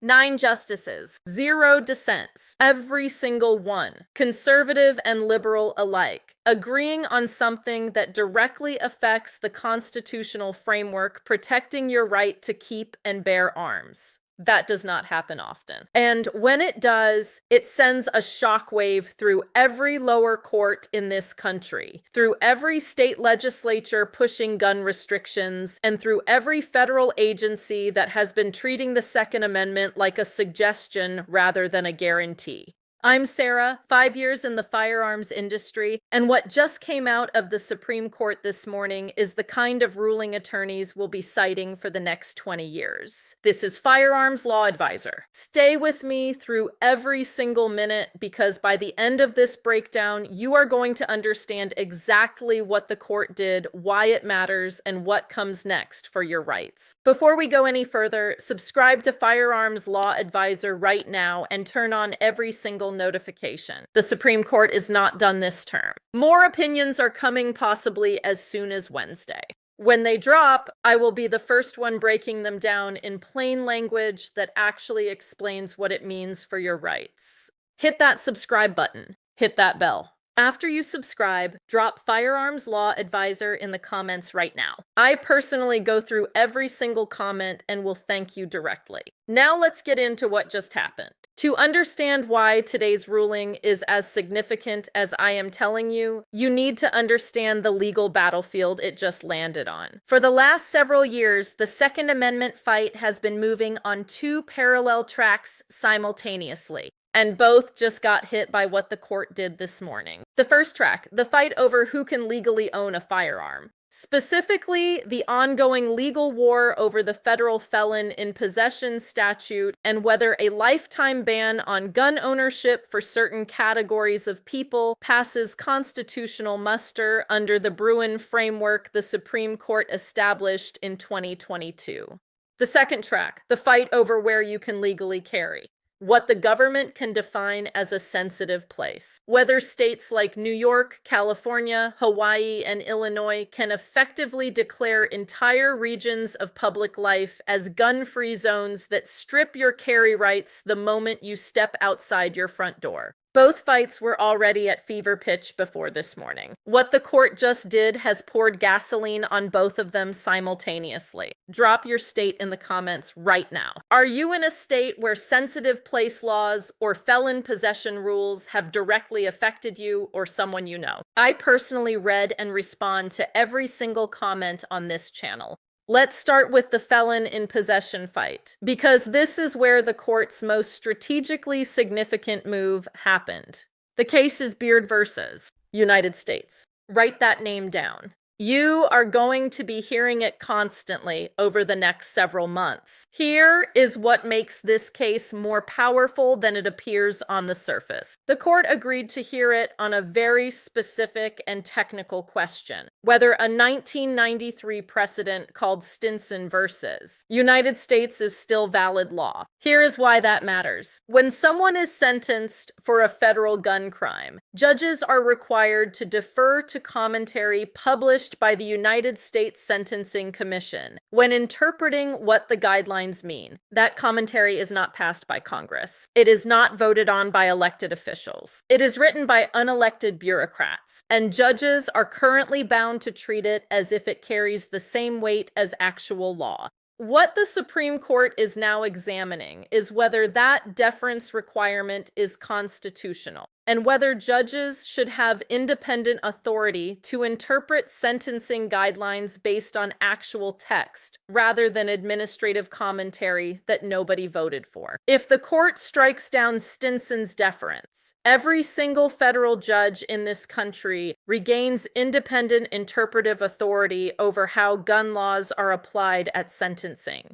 9 justices, 0 dissents, every single one, conservative and liberal alike, agreeing on something that directly affects the constitutional framework protecting your right to keep and bear arms. That does not happen often. And when it does, it sends a shockwave through every lower court in this country, through every state legislature pushing gun restrictions, and through every federal agency that has been treating the Second Amendment like a suggestion rather than a guarantee. I'm Sarah, 5 years in the firearms industry, and what just came out of the Supreme Court this morning is the kind of ruling attorneys will be citing for the next 20 years. This is Firearms Law Advisor. Stay with me through every single minute because by the end of this breakdown, you are going to understand exactly what the court did, why it matters, and what comes next for your rights. Before we go any further, subscribe to Firearms Law Advisor right now and turn on every single notification. The Supreme Court is not done this term. More opinions are coming possibly as soon as Wednesday. When they drop, I will be the first one breaking them down in plain language that actually explains what it means for your rights. Hit that subscribe button. Hit that bell. After you subscribe, drop Firearms Law Advisor in the comments right now. I personally go through every single comment and will thank you directly. Now let's get into what just happened. To understand why today's ruling is as significant as I am telling you, you need to understand the legal battlefield it just landed on. For the last several years, the Second Amendment fight has been moving on 2 parallel tracks simultaneously. And both just got hit by what the court did this morning. The first track, the fight over who can legally own a firearm. Specifically, the ongoing legal war over the federal felon in possession statute and whether a lifetime ban on gun ownership for certain categories of people passes constitutional muster under the Bruin framework the Supreme Court established in 2022. The second track, the fight over where you can legally carry. What the government can define as a sensitive place. Whether states like New York, California, Hawaii, and Illinois can effectively declare entire regions of public life as gun-free zones that strip your carry rights the moment you step outside your front door. Both fights were already at fever pitch before this morning. What the court just did has poured gasoline on both of them simultaneously. Drop your state in the comments right now. Are you in a state where sensitive place laws or felon possession rules have directly affected you or someone you know? I personally read and respond to every single comment on this channel. Let's start with the felon in possession fight, because this is where the court's most strategically significant move happened. The case is Beard versus United States. Write that name down. You are going to be hearing it constantly over the next several months. Here is what makes this case more powerful than it appears on the surface. The court agreed to hear it on a very specific and technical question, whether a 1993 precedent called Stinson versus United States is still valid law. Here is why that matters. When someone is sentenced for a federal gun crime, judges are required to defer to commentary published by the United States Sentencing Commission when interpreting what the guidelines mean. That commentary is not passed by Congress. It is not voted on by elected officials. It is written by unelected bureaucrats, and judges are currently bound to treat it as if it carries the same weight as actual law. What the Supreme Court is now examining is whether that deference requirement is constitutional, and whether judges should have independent authority to interpret sentencing guidelines based on actual text, rather than administrative commentary that nobody voted for. If the court strikes down Stinson's deference, every single federal judge in this country regains independent interpretive authority over how gun laws are applied at sentencing.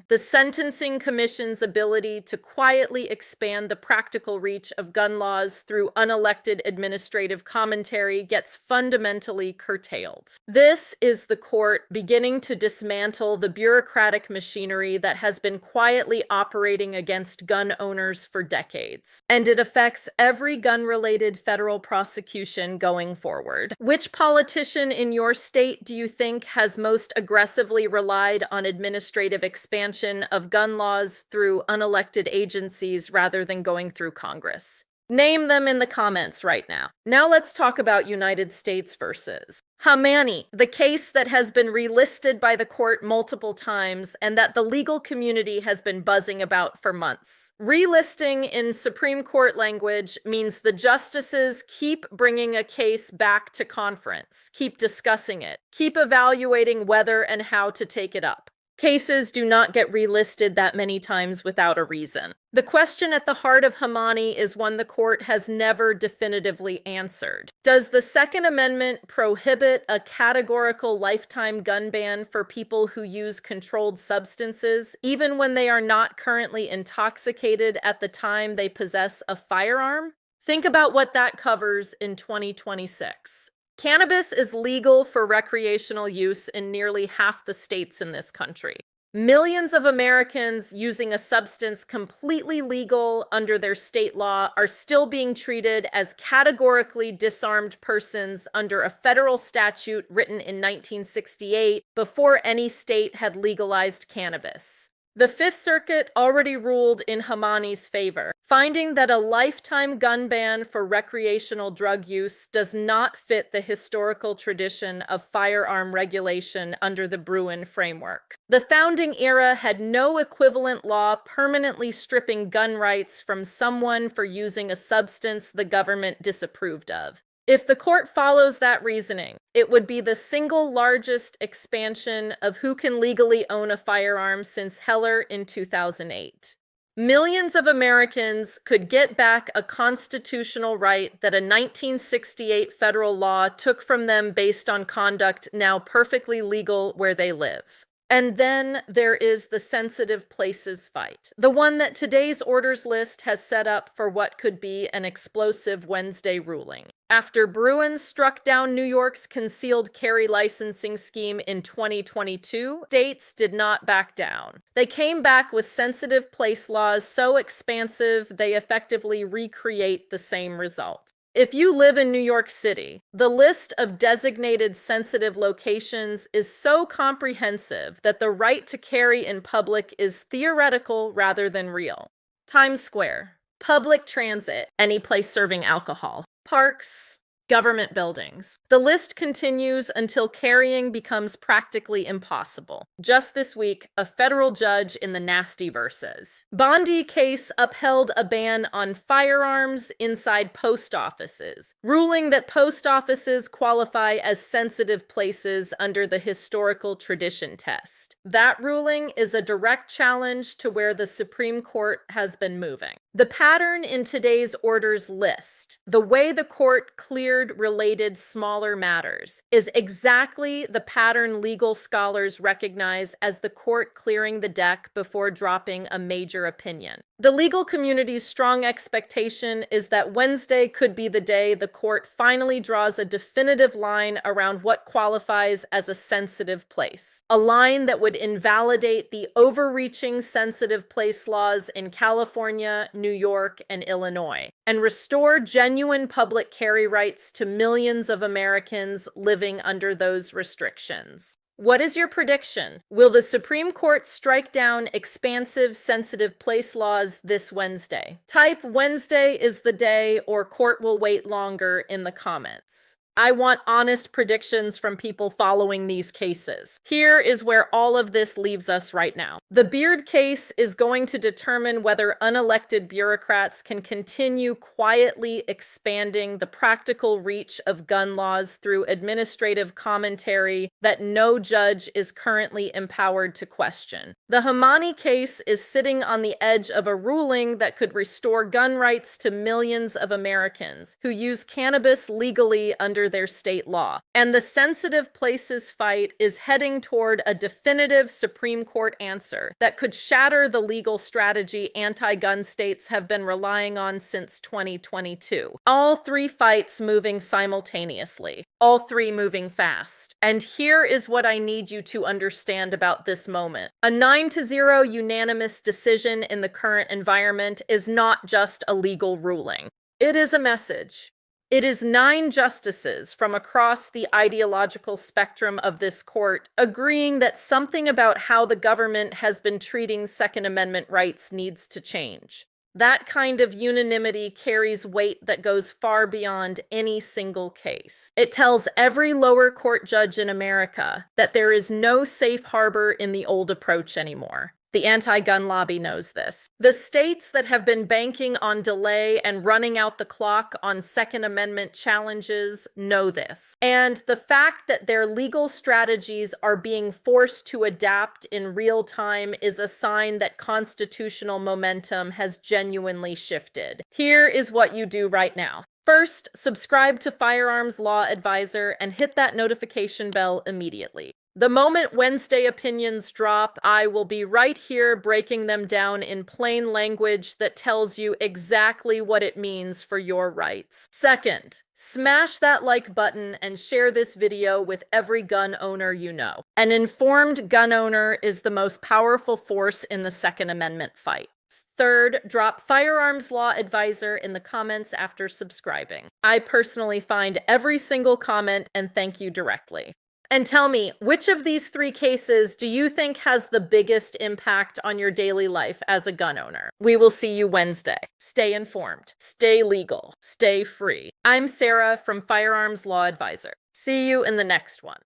The Sentencing Commission's ability to quietly expand the practical reach of gun laws through unelected unelected administrative commentary gets fundamentally curtailed. This is the court beginning to dismantle the bureaucratic machinery that has been quietly operating against gun owners for decades, and it affects every gun-related federal prosecution going forward. Which politician in your state do you think has most aggressively relied on administrative expansion of gun laws through unelected agencies rather than going through Congress? Name them in the comments right now. Now let's talk about United States versus Hamani, the case that has been relisted by the court multiple times and that the legal community has been buzzing about for months. Relisting in Supreme Court language means the justices keep bringing a case back to conference, keep discussing it, keep evaluating whether and how to take it up. Cases do not get relisted that many times without a reason. The question at the heart of Hamani is one the court has never definitively answered. Does the Second Amendment prohibit a categorical lifetime gun ban for people who use controlled substances, even when they are not currently intoxicated at the time they possess a firearm? Think about what that covers in 2026. Cannabis is legal for recreational use in nearly half the states in this country. Millions of Americans using a substance completely legal under their state law are still being treated as categorically disarmed persons under a federal statute written in 1968 before any state had legalized cannabis. The Fifth Circuit already ruled in Hamani's favor, finding that a lifetime gun ban for recreational drug use does not fit the historical tradition of firearm regulation under the Bruin framework. The founding era had no equivalent law permanently stripping gun rights from someone for using a substance the government disapproved of. If the court follows that reasoning, it would be the single largest expansion of who can legally own a firearm since Heller in 2008. Millions of Americans could get back a constitutional right that a 1968 federal law took from them based on conduct now perfectly legal where they live. And then there is the sensitive places fight, the one that today's orders list has set up for what could be an explosive Wednesday ruling. After Bruin struck down New York's concealed carry licensing scheme in 2022, states did not back down. They came back with sensitive place laws so expansive they effectively recreate the same result. If you live in New York City, the list of designated sensitive locations is so comprehensive that the right to carry in public is theoretical rather than real. Times Square, public transit, any place serving alcohol, parks, government buildings. The list continues until carrying becomes practically impossible. Just this week, a federal judge in the nasty verses Bondi case upheld a ban on firearms inside post offices, ruling that post offices qualify as sensitive places under the historical tradition test. That ruling is a direct challenge to where the Supreme Court has been moving. The pattern in today's orders list, the way the court cleared related smaller matters, is exactly the pattern legal scholars recognize as the court clearing the deck before dropping a major opinion. The legal community's strong expectation is that Wednesday could be the day the court finally draws a definitive line around what qualifies as a sensitive place, a line that would invalidate the overreaching sensitive place laws in California, New York, and Illinois, and restore genuine public carry rights to millions of Americans living under those restrictions. What is your prediction? Will the Supreme Court strike down expansive sensitive place laws this Wednesday? Type "Wednesday is the day" or "court will wait longer" in the comments. I want honest predictions from people following these cases. Here is where all of this leaves us right now. The Beard case is going to determine whether unelected bureaucrats can continue quietly expanding the practical reach of gun laws through administrative commentary that no judge is currently empowered to question. The Hamani case is sitting on the edge of a ruling that could restore gun rights to millions of Americans who use cannabis legally under under their state law. And the sensitive places fight is heading toward a definitive Supreme Court answer that could shatter the legal strategy anti-gun states have been relying on since 2022. All three fights moving simultaneously, all three moving fast. And here is what I need you to understand about this moment. A 9-0 unanimous decision in the current environment is not just a legal ruling. It is a message. It is 9 justices from across the ideological spectrum of this court agreeing that something about how the government has been treating Second Amendment rights needs to change. That kind of unanimity carries weight that goes far beyond any single case. It tells every lower court judge in America that there is no safe harbor in the old approach anymore. The anti-gun lobby knows this. The states that have been banking on delay and running out the clock on Second Amendment challenges know this. And the fact that their legal strategies are being forced to adapt in real time is a sign that constitutional momentum has genuinely shifted. Here is what you do right now. First, subscribe to Firearms Law Advisor and hit that notification bell immediately. The moment Wednesday opinions drop, I will be right here breaking them down in plain language that tells you exactly what it means for your rights. Second, smash that like button and share this video with every gun owner you know. An informed gun owner is the most powerful force in the Second Amendment fight. Third, drop Firearms Law Advisor in the comments after subscribing. I personally find every single comment and thank you directly. And tell me, which of these 3 cases do you think has the biggest impact on your daily life as a gun owner? We will see you Wednesday. Stay informed, stay legal, stay free. I'm Sarah from Firearms Law Advisor. See you in the next one.